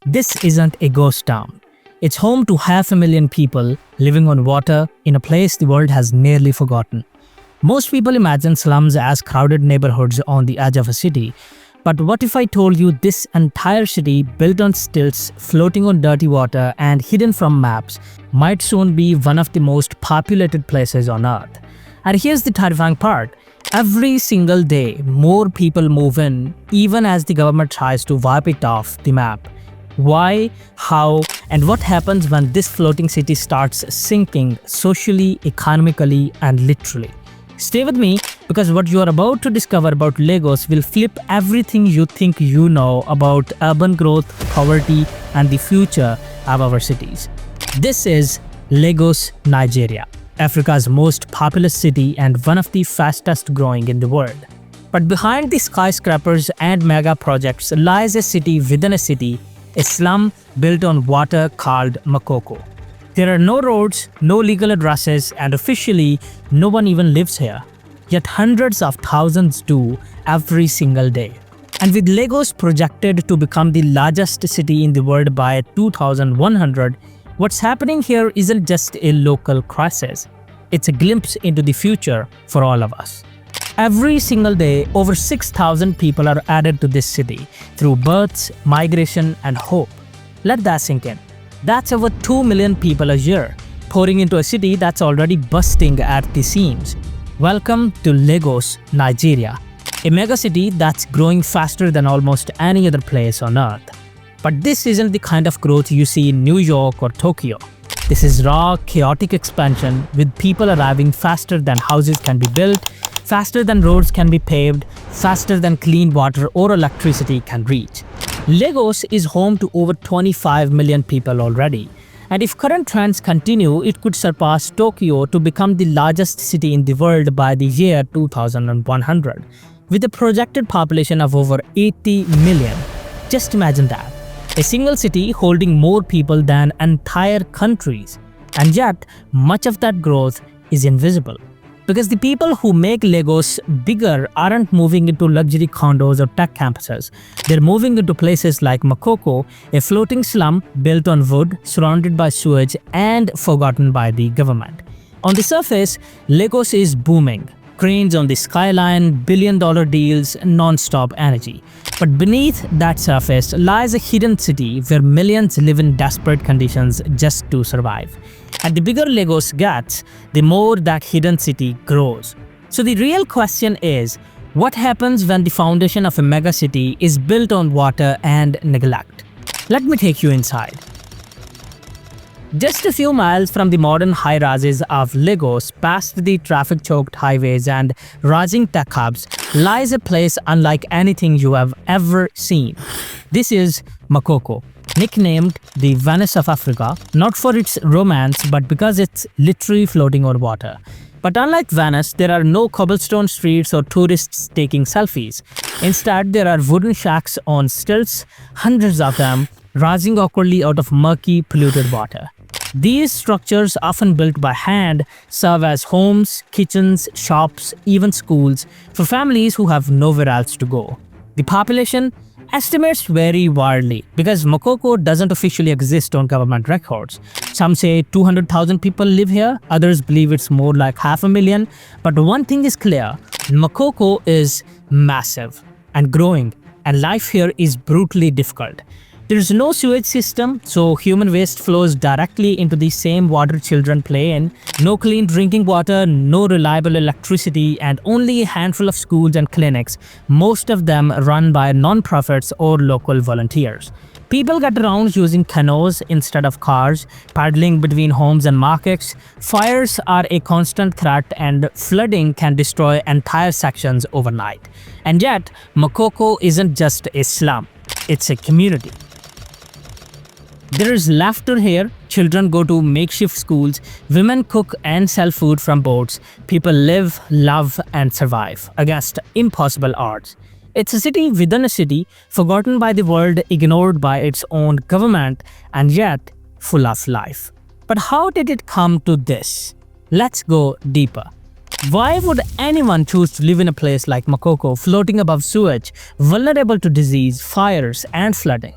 This isn't a ghost town. It's home to 500,000 people living on water in a place the world has nearly forgotten. Most people imagine slums as crowded neighborhoods on the edge of a city. But what if I told you this entire city, built on stilts, floating on dirty water, and hidden from maps, might soon be one of the most populated places on earth? And here's the terrifying part. Every single day, more people move in, even as the government tries to wipe it off the map. Why, how, and what happens when this floating city starts sinking socially, economically, and literally? Stay with me, because what you are about to discover about Lagos will flip everything you think you know about urban growth, poverty, and the future of our cities. This is Lagos, Nigeria, Africa's most populous city and one of the fastest growing in the world. But behind the skyscrapers and mega projects lies a city within a city, a slum built on water called Makoko. There are no roads, no legal addresses, and officially, no one even lives here. Yet hundreds of thousands do every single day. And with Lagos projected to become the largest city in the world by 2100, what's happening here isn't just a local crisis. It's a glimpse into the future for all of us. Every single day, over 6,000 people are added to this city through births, migration, and hope. Let that sink in. That's over 2 million people a year, pouring into a city that's already busting at the seams. Welcome to Lagos, Nigeria, a megacity that's growing faster than almost any other place on earth. But this isn't the kind of growth you see in New York or Tokyo. This is raw, chaotic expansion with people arriving faster than houses can be built, faster than roads can be paved, faster than clean water or electricity can reach. Lagos is home to over 25 million people already. And if current trends continue, it could surpass Tokyo to become the largest city in the world by the year 2100, with a projected population of over 80 million. Just imagine that. A single city holding more people than entire countries. And yet, much of that growth is invisible. Because the people who make Lagos bigger aren't moving into luxury condos or tech campuses. They're moving into places like Makoko, a floating slum built on wood, surrounded by sewage, and forgotten by the government. On the surface, Lagos is booming. Cranes on the skyline, billion-dollar deals, non-stop energy. But beneath that surface lies a hidden city where millions live in desperate conditions just to survive. And the bigger Lagos gets, the more that hidden city grows. So the real question is, what happens when the foundation of a megacity is built on water and neglect? Let me take you inside. Just a few miles from the modern high-rises of Lagos, past the traffic-choked highways and rising tech hubs, lies a place unlike anything you have ever seen. This is Makoko, nicknamed the Venice of Africa, not for its romance but because it's literally floating on water. But unlike Venice, there are no cobblestone streets or tourists taking selfies. Instead, there are wooden shacks on stilts, hundreds of them, rising awkwardly out of murky, polluted water. These structures, often built by hand, serve as homes, kitchens, shops, even schools for families who have nowhere else to go. The population estimates vary wildly because Makoko doesn't officially exist on government records. Some say 200,000 people live here, others believe it's more like 500,000. But one thing is clear, Makoko is massive and growing, and life here is brutally difficult. There is no sewage system, so human waste flows directly into the same water children play in. No clean drinking water, no reliable electricity, and only a handful of schools and clinics, most of them run by non-profits or local volunteers. People get around using canoes instead of cars, paddling between homes and markets. Fires are a constant threat and flooding can destroy entire sections overnight. And yet, Makoko isn't just a slum, it's a community. There is laughter here, children go to makeshift schools, women cook and sell food from boats, people live, love, and survive against impossible odds. It's a city within a city, forgotten by the world, ignored by its own government, and yet full of life. But how did it come to this? Let's go deeper. Why would anyone choose to live in a place like Makoko, floating above sewage, vulnerable to disease, fires, and flooding?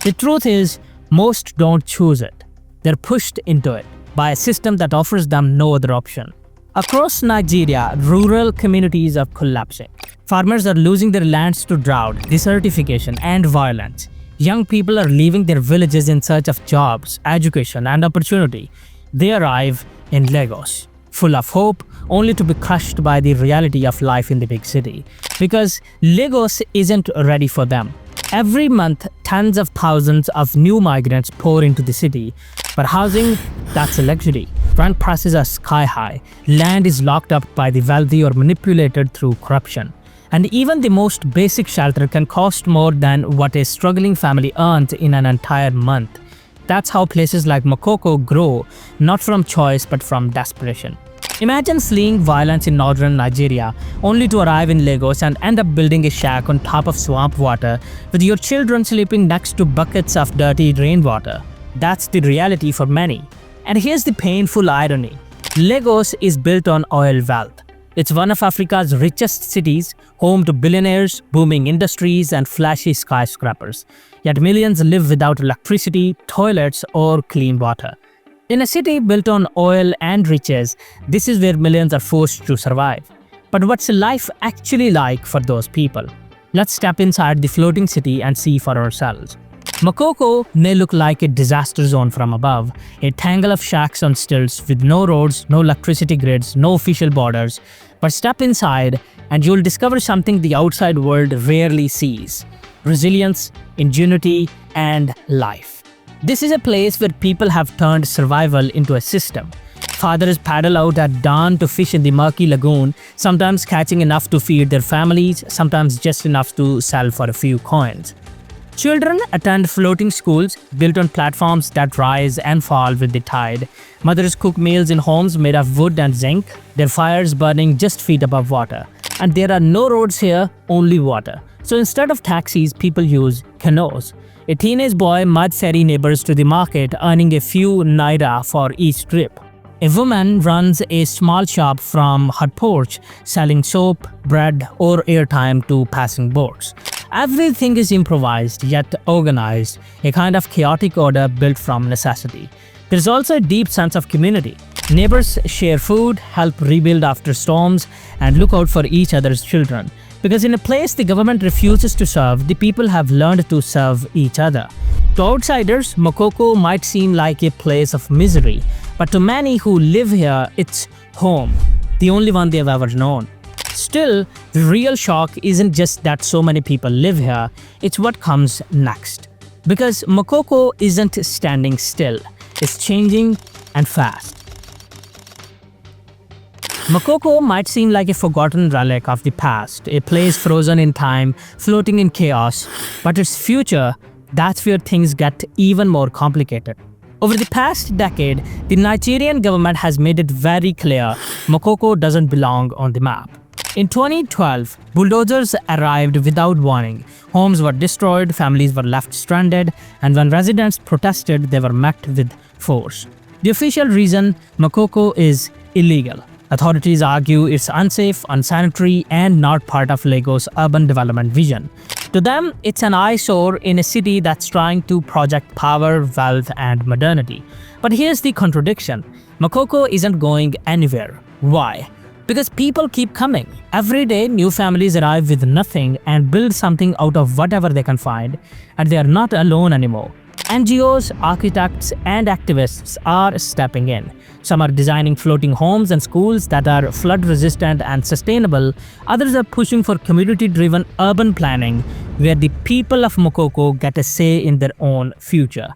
The truth is, most don't choose it. They're pushed into it by a system that offers them no other option. Across Nigeria, rural communities are collapsing. Farmers are losing their lands to drought, desertification, and violence. Young people are leaving their villages in search of jobs, education, and opportunity. They arrive in Lagos, full of hope, only to be crushed by the reality of life in the big city. Because Lagos isn't ready for them. Every month, tens of thousands of new migrants pour into the city. But housing, that's a luxury. Rent prices are sky high. Land is locked up by the wealthy or manipulated through corruption. And even the most basic shelter can cost more than what a struggling family earns in an entire month. That's how places like Makoko grow, not from choice but from desperation. Imagine fleeing violence in northern Nigeria, only to arrive in Lagos and end up building a shack on top of swamp water, with your children sleeping next to buckets of dirty rainwater. That's the reality for many. And here's the painful irony. Lagos is built on oil wealth. It's one of Africa's richest cities, home to billionaires, booming industries, and flashy skyscrapers. Yet millions live without electricity, toilets, or clean water. In a city built on oil and riches, this is where millions are forced to survive. But what's life actually like for those people? Let's step inside the floating city and see for ourselves. Makoko may look like a disaster zone from above, a tangle of shacks on stilts with no roads, no electricity grids, no official borders. But step inside and you'll discover something the outside world rarely sees: resilience, ingenuity, and life. This is a place where people have turned survival into a system. Fathers paddle out at dawn to fish in the murky lagoon, sometimes catching enough to feed their families, sometimes just enough to sell for a few coins. Children attend floating schools built on platforms that rise and fall with the tide. Mothers cook meals in homes made of wood and zinc, their fires burning just feet above water. And there are no roads here, only water. So instead of taxis, people use canoes. A teenage boy mud ferry neighbors to the market, earning a few naira for each trip. A woman runs a small shop from her porch, selling soap, bread, or airtime to passing boats. Everything is improvised yet organized, a kind of chaotic order built from necessity. There's also a deep sense of community. Neighbors share food, help rebuild after storms, and look out for each other's children. Because in a place the government refuses to serve, the people have learned to serve each other. To outsiders, Makoko might seem like a place of misery, but to many who live here, it's home, the only one they've ever known. Still, the real shock isn't just that so many people live here, it's what comes next. Because Makoko isn't standing still, it's changing and fast. Makoko might seem like a forgotten relic of the past, a place frozen in time, floating in chaos, but its future, that's where things get even more complicated. Over the past decade, the Nigerian government has made it very clear Makoko doesn't belong on the map. In 2012, bulldozers arrived without warning. Homes were destroyed, families were left stranded, and when residents protested, they were met with force. The official reason: Makoko is illegal. Authorities argue it's unsafe, unsanitary, and not part of Lagos' urban development vision. To them, it's an eyesore in a city that's trying to project power, wealth, and modernity. But here's the contradiction. Makoko isn't going anywhere. Why? Because people keep coming. Every day, new families arrive with nothing and build something out of whatever they can find, and they are not alone anymore. NGOs, architects, and activists are stepping in. Some are designing floating homes and schools that are flood-resistant and sustainable. Others are pushing for community-driven urban planning, where the people of Makoko get a say in their own future.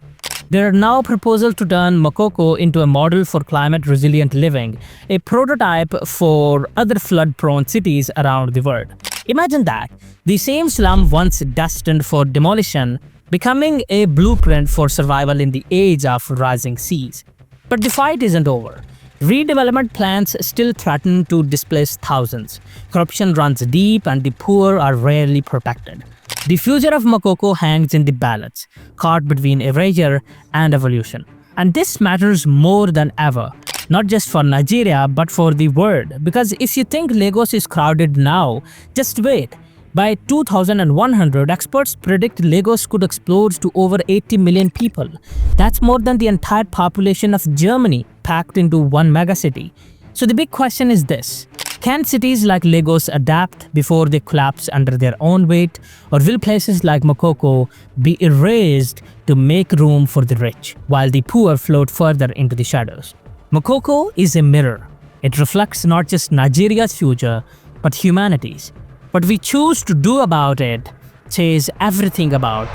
There are now proposals to turn Makoko into a model for climate-resilient living, a prototype for other flood-prone cities around the world. Imagine that, the same slum once destined for demolition, becoming a blueprint for survival in the age of rising seas. But the fight isn't over. Redevelopment plans still threaten to displace thousands. Corruption runs deep and the poor are rarely protected. The future of Makoko hangs in the balance, caught between erasure and evolution. And this matters more than ever, not just for Nigeria but for the world. Because if you think Lagos is crowded now, just wait. By 2100, experts predict Lagos could explode to over 80 million people. That's more than the entire population of Germany packed into one megacity. So the big question is this: can cities like Lagos adapt before they collapse under their own weight, or will places like Makoko be erased to make room for the rich, while the poor float further into the shadows? Makoko is a mirror. It reflects not just Nigeria's future, but humanity's. What we choose to do about it says everything about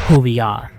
who we are.